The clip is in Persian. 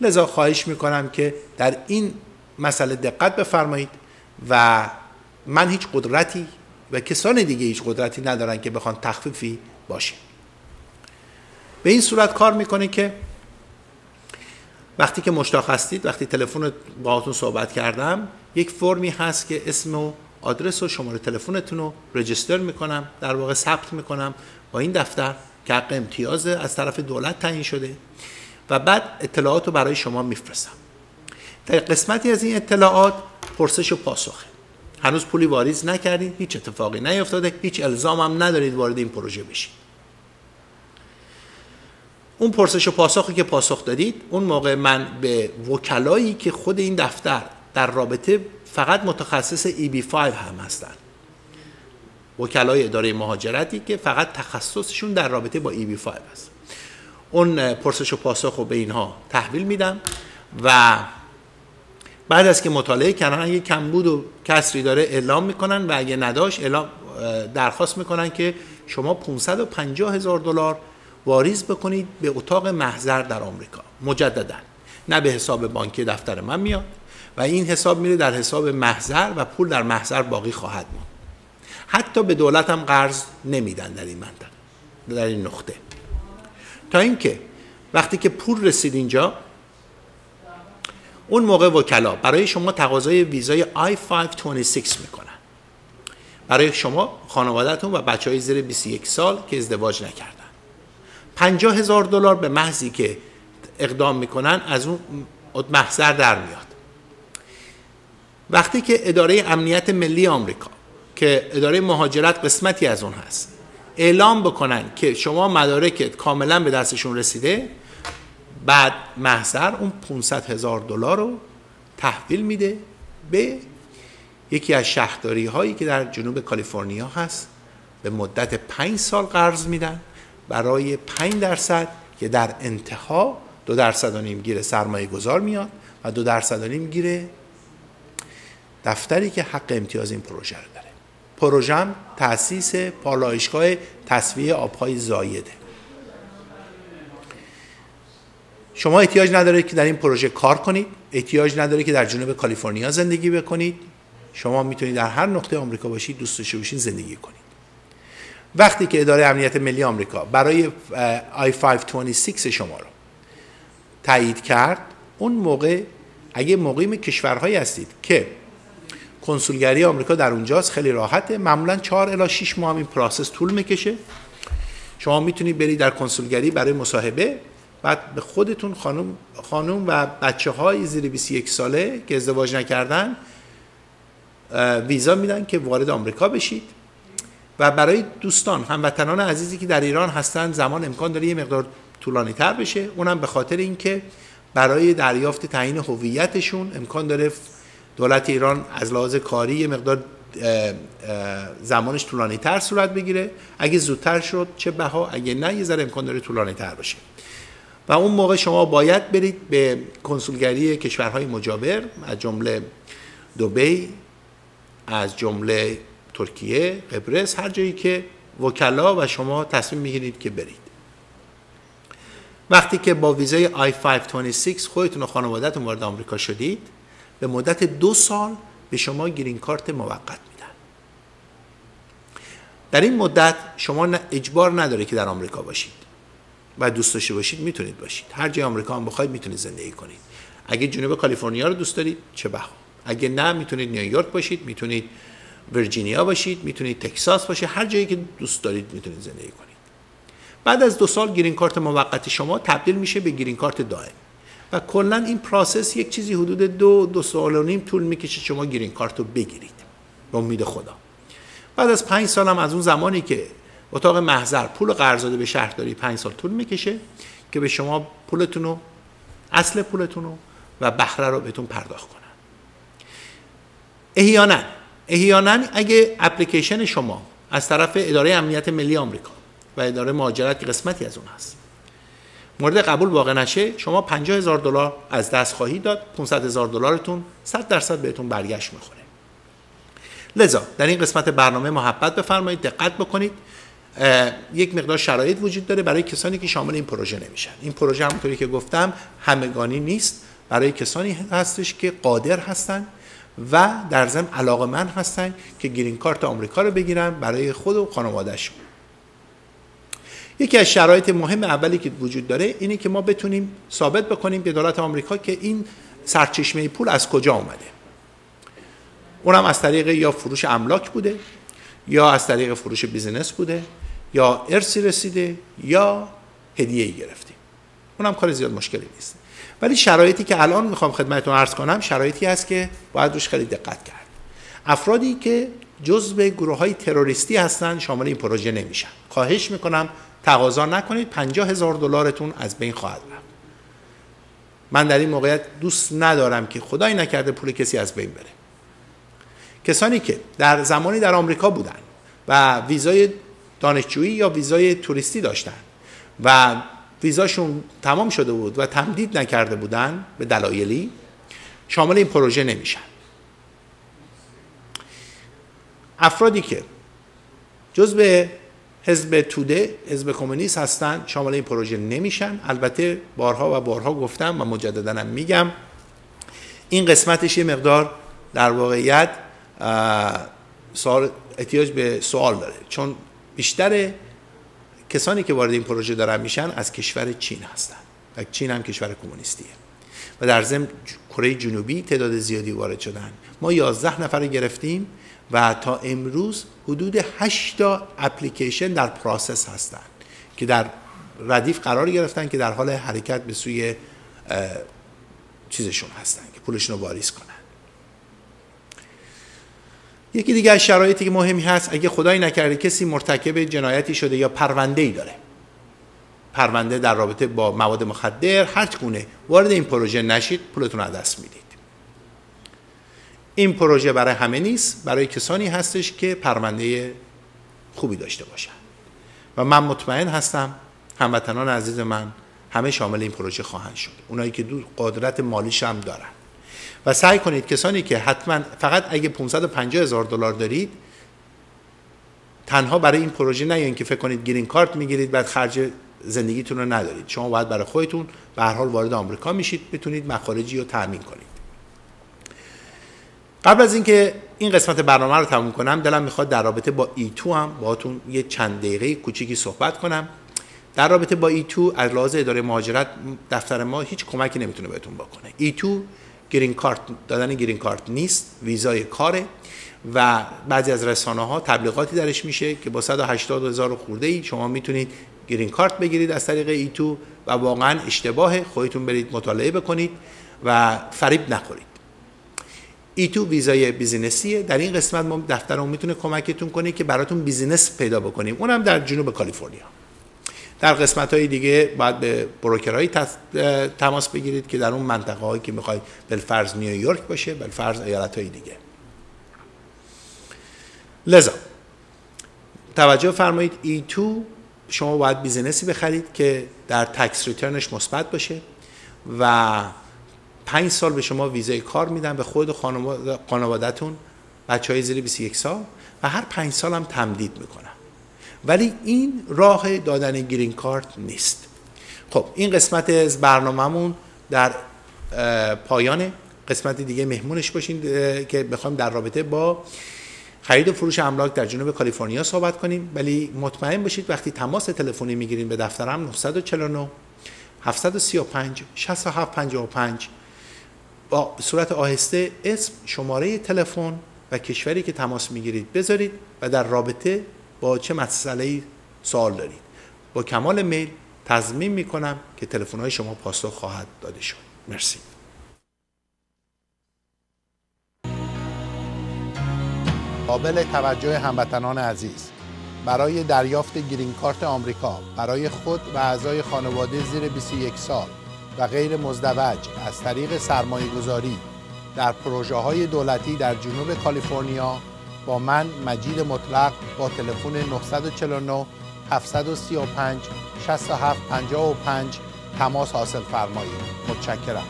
لذا خواهش میکنم که در این مسئله دقت بفرمایید و من هیچ قدرتی و کسان دیگه هیچ قدرتی ندارن که بخوان تخفیفی باشه. به این صورت کار میکنه که وقتی که مشتاق هستید، وقتی تلفن باهاتون صحبت کردم، یک فرمی هست که اسم و آدرس و شماره تلفنتون رو رجیستر میکنم، در واقع ثبت میکنم با این دفتر که حق امتیاز از طرف دولت تعیین شده و بعد اطلاعات رو برای شما میفرستم. در قسمتی از این اطلاعات پرسش و پاسخه. هنوز پولی واریز نکردید، هیچ اتفاقی نیفتاده، هیچ الزام هم ندارید وارد این پروژه بشید. اون پرسش و پاسخی که پاسخ دادید، اون موقع من به وکلایی که خود این دفتر در رابطه فقط متخصص EB5 هم هستن، وکلای اداره مهاجرتی که فقط تخصصشون در رابطه با EB5 هست، اون پرسش و پاسخ رو به اینها تحویل میدم و بعد از که مطالعه کردن اگه کمبود و کسری داره اعلام میکنن و اگه نداشت درخواست میکنن که شما $550,000 واریز بکنید به اتاق محضر در آمریکا مجددا. نه به حساب بانکی دفتر من میاد و این حساب میره در حساب محضر و پول در محضر باقی خواهد ماند. حتی به دولت هم قرض نمیدن در این منطقه، در این نقطه، تا اینکه وقتی که پول رسید اینجا، اون موقع وکلا برای شما تقاضای ویزای I-526 میکنن برای شما، خانواده‌تون و بچهای زیر 21 سال که ازدواج نکردن. $50,000 به محضی که اقدام میکنن از اون محضر در میاد. وقتی که اداره امنیت ملی آمریکا که اداره مهاجرت قسمتی از اون هست اعلام بکنن که شما مدارکت کاملا به دستشون رسیده، بعد محضر اون $500,000 رو تحویل میده به یکی از شهرداری هایی که در جنوب کالیفرنیا هست. به مدت 5 سال قرض میدن برای 5% که در انتها 2.5% گیر سرمایه گذار میاد و 2.5% گیر دفتری که حق امتیاز این پروژه رو داره. پروژه تأسیس پالایشگاه تصفیه آبهای زایده. شما احتیاج ندارید که در این پروژه کار کنید، احتیاج ندارید که در جنوب کالیفرنیا زندگی بکنید. شما میتونید در هر نقطه آمریکا باشید، دوست داشته باشید زندگی کنید. وقتی که اداره امنیت ملی آمریکا برای I-526 شما رو تایید کرد، اون موقع اگه مقیم کشورهایی هستید که کنسولگری آمریکا در اونجاست، خیلی راحته. معمولا 4 الی 6 ماه این پروسس طول میکشه. شما میتونید برید در کنسولگری برای مصاحبه، بعد به خودتون خانم و بچه‌های زیر 21 ساله که ازدواج نکردن ویزا میدن که وارد آمریکا بشید. و برای دوستان هموطنان عزیزی که در ایران هستن زمان امکان داره یه مقدار طولانی تر بشه، اونم به خاطر اینکه برای دریافت تعیین هویتشون امکان داره دولت ایران از لحاظ کاری یه مقدار زمانش طولانی تر صورت بگیره. اگه زودتر شد چه بها، اگه نه یه ذره امکان داره طولانی تر باشه. و اون موقع شما باید برید به کنسولگری کشورهای مجاور، از جمله دبی، از جمله ترکیه، قبرس، هر جایی که وکلا و شما تصمیم میگیرید که برید. وقتی که با ویزای I-526 خودتون و خانواده‌تون وارد آمریکا شدید، به مدت 2 سال به شما گرین کارت موقت میدن. در این مدت شما اجبار نداره که در آمریکا باشید و دوست داشته باشید میتونید باشید. هر جای آمریکا هم بخواید میتونید زندگی کنید. اگه جنوب کالیفرنیا رو دوست دارید چه بها. اگه نه میتونید نیویورک باشید، میتونید ویرجینیا باشید، میتونید تکساس باشید، هر جایی که دوست دارید میتونید زندگی کنید. بعد از 2 سال گرین کارت موقت شما تبدیل میشه به گرین کارت دائم و کلا این پروسس یک چیزی حدود 2 سال و نیم طول میکشه شما گرین کارت رو بگیرید به امید خدا. بعد از 5 سال هم از اون زمانی که اتاق محضر پول قرض داده به شهرداری 5 سال طول میکشه که به شما پولتون رو، اصل پولتون رو و بهره رو بهتون پرداخت کنن. احیانا اگه اپلیکیشن شما از طرف اداره امنیت ملی آمریکا و اداره مهاجرت که قسمتی از اون هست مورد قبول واقع نشه، شما $50,000 از دست خواهید داد. $500,000 100% بهتون برگشت میخوره. لذا در این قسمت برنامه محبت بفرمایید دقت بکنید. یک مقدار شرایط وجود داره برای کسانی که شامل این پروژه نمیشن. این پروژه همونطوری که گفتم همگانی نیست، برای کسانی هستش که قادر هستن و در ضمن علاقه‌مند هستن که گرین کارت آمریکا رو بگیرن برای خود و خانواده‌شون. یکی از شرایط مهم اولی که وجود داره اینه که ما بتونیم ثابت بکنیم به دولت آمریکا که این سرچشمه پول از کجا اومده. اونم از طریق یا فروش املاک بوده، یا از طریق فروش بیزینس بوده، یا ارثی رسیده، یا هدیه‌ای گرفتیم. اونم کار زیاد مشکلی نیست. ولی شرایطی که الان میخوام خدمتتون عرض کنم شرایطی هست که باید روش خیلی دقت کرد. افرادی که جزء گروه‌های تروریستی هستن شامل این پروژه نمیشن. خواهش میکنم تقاضا نکنید، $50,000 از بین خواهد رفت. من در این موقعیت دوست ندارم که خدای نکرده پول کسی از بین بره. کسانی که در زمانی در آمریکا بودن و ویزای دانشجویی یا ویزای توریستی داشتن و ویزاشون تمام شده بود و تمدید نکرده بودن به دلایلی، شامل این پروژه نمیشن. افرادی که جزء حزب توده، حزب کمونیست هستن شامل این پروژه نمیشن. البته بارها و بارها گفتم و مجددا هم میگم این قسمتش یه مقدار در واقعیت احتیاج به سوال داره، چون بیشتر کسانی که وارد این پروژه دارن میشن از کشور چین هستن و چین هم کشور کمونیستیه و در ضمن کره جنوبی تعداد زیادی وارد شدن. ما 11 نفر رو گرفتیم و تا امروز حدود 8 تا اپلیکیشن در پروسس هستن که در ردیف قرار گرفتن که در حال حرکت به سوی چیزشون هستن که پولشون رو واریز کنن. یکی دیگه از شرایطی که مهمی هست، اگه خدای نکرده کسی مرتکب جنایتی شده یا پرونده‌ای داره، پرونده در رابطه با مواد مخدر، هر گونه وارد این پروژه نشید، پولتون رو از دست میدید. این پروژه برای همه نیست، برای کسانی هستش که پرونده خوبی داشته باشن و من مطمئن هستم هموطنان عزیز من همه شامل این پروژه خواهند شد، اونایی که قدرت مالیش هم دارن. و سعی کنید کسانی که حتما فقط اگه $550,000 دارید تنها برای این پروژه نیاین که فکر کنید گرین کارت میگیرید بعد خرج زندگیتون رو ندارید. شما باید برای خودتون به هر حال وارد آمریکا میشید، بتونید مخارجی رو تامین کنید. قبل از اینکه این قسمت برنامه رو تموم کنم، دلم میخواد در رابطه با E2 هم باهاتون یه چند دقیقه کوچیکی صحبت کنم. در رابطه با E2 از لحاظ اداره مهاجرت دفتر ما هیچ کمکی نمیتونه بهتون بکنه. E2 گرین کارت دادن گرین کارت نیست، ویزای کاره و بعضی از رسانه‌ها تبلیغاتی درش میشه که با 180,000 خورده‌ای شما میتونید گرین کارت بگیرید از طریق E2 و واقعا اشتباهه. خودتون برید مطالعه بکنید و فریب نخورید. E2 ویزای بیزینسیه. در این قسمت ما دفترمون میتونه کمکتون کنه که براتون بیزینس پیدا بکنیم، اونم در جنوب کالیفرنیا. در قسمت‌های دیگه باید به بروکرایی تماس بگیرید که در اون منطقه‌هایی که می‌خواید، بالفرض نیویورک باشه، بالفرض ایالت‌های دیگه. لذا توجه فرمایید، E2 شما باید بیزینسی بخرید که در تکس ریترنش مثبت باشه و 5 سال به شما ویزای کار میدن، به خود خانواده‌تون، بچه‌های زیر 21 سال و هر 5 سال هم تمدید میکنن. ولی این راه دادن گرین کارت نیست. خب این قسمت از برنامه‌مون در پایان. قسمت دیگه مهمونش باشین که بخوایم در رابطه با خرید و فروش املاک در جنوب کالیفرنیا صحبت کنیم. ولی مطمئن باشید وقتی تماس تلفنی میگیرین به دفترم 949 735 6755 با صورت آهسته اسم، شماره تلفن و کشوری که تماس میگیرید بذارید و در رابطه با چه مسئله‌ای سوال دارید. با کمال میل تضمین میکنم که تلفن‌های شما پاسخ خواهد داده شد. مرسی. قابل توجه هموطنان عزیز، برای دریافت گرین کارت آمریکا برای خود و اعضای خانواده زیر 21 سال و غیر مزدوج از طریق سرمایه‌گذاری در پروژه‌های دولتی در جنوب کالیفرنیا با من مجید مطلق با تلفن 949 735 6755 تماس حاصل فرمایید. متشکرم.